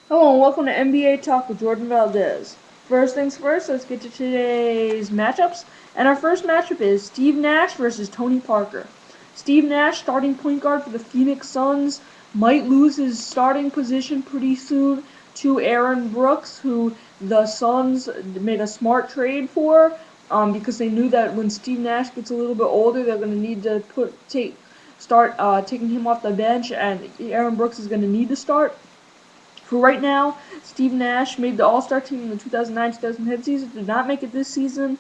Hello and welcome to NBA Talk with Jordan Valdez. First things first, let's get to today's matchups. And our first matchup is Steve Nash versus Tony Parker. Steve Nash, starting point guard for the Phoenix Suns, might lose his starting position pretty soon to Aaron Brooks, who the Suns made a smart trade for, because they knew that when Steve Nash gets a little bit older, they're going to need to start taking him off the bench, and Aaron Brooks is going to need to start. For right now, Steve Nash made the All-Star team in the 2009-2010 season. Did not make it this season.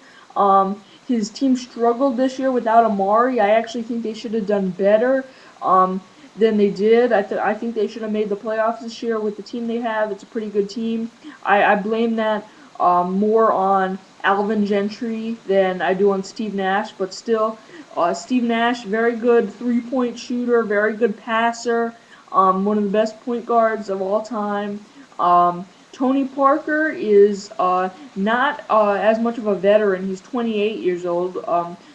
His team struggled this year without Amari. I actually think they should have done better than they did. I think they should have made the playoffs this year with the team they have. It's a pretty good team. I blame that more on Alvin Gentry than I do on Steve Nash, but still, Steve Nash, very good three-point shooter, very good passer. One of the best point guards of all time. Tony Parker is not as much of a veteran. He's 28 years old.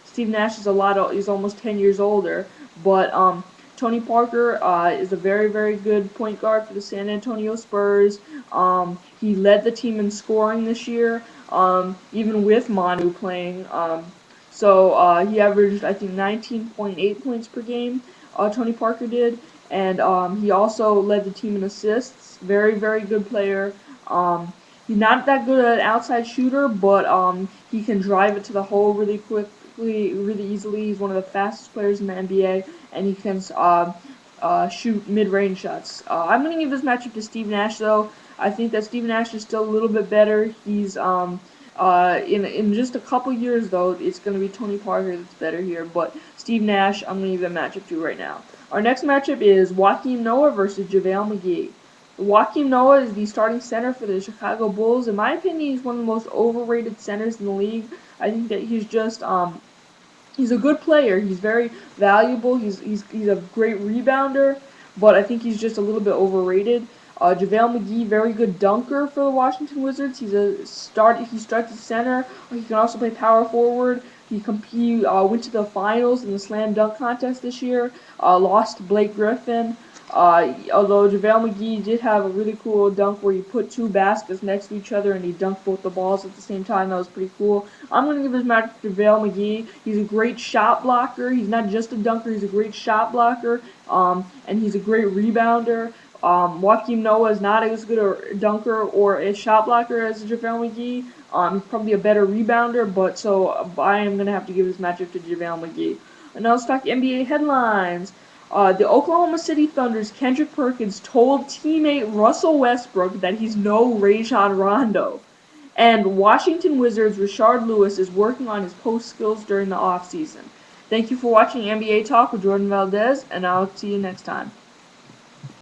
Steve Nash is he's almost 10 years older. But Tony Parker is a very, very good point guard for the San Antonio Spurs. He led the team in scoring this year, even with Manu playing. So he averaged, I think, 19.8 points per game. Tony Parker did, and he also led the team in assists. Very, very good player. He's not that good at outside shooter, but he can drive it to the hole really quickly, really easily. He's one of the fastest players in the NBA, and he can shoot mid-range shots. I'm going to give this matchup to Steve Nash, though. I think that Steve Nash is still a little bit better. He's in just a couple years, though, it's going to be Tony Parker that's better here. But Steve Nash, I'm going to give that matchup to right now. Our next matchup is Joakim Noah versus JaVale McGee. Joakim Noah is the starting center for the Chicago Bulls. In my opinion, he's one of the most overrated centers in the league. I think that he's a good player. He's very valuable. He's a great rebounder, but I think he's just a little bit overrated. JaVale McGee, very good dunker for the Washington Wizards. He starts at center. He can also play power forward. He went to the finals in the slam dunk contest this year. Lost to Blake Griffin. Although JaVale McGee did have a really cool dunk where he put two baskets next to each other and he dunked both the balls at the same time. That was pretty cool. I'm going to give this match to JaVale McGee. He's a great shot blocker. He's not just a dunker. He's a great shot blocker. And he's a great rebounder. Joakim Noah is not as good a dunker or a shot blocker as JaVale McGee. He's probably a better rebounder, but so I am going to have to give this matchup to JaVale McGee. And now let's talk NBA headlines. The Oklahoma City Thunder's Kendrick Perkins told teammate Russell Westbrook that he's no Rajon Rondo. And Washington Wizards' Rashard Lewis is working on his post skills during the offseason. Thank you for watching NBA Talk with Jordan Valdez, and I'll see you next time.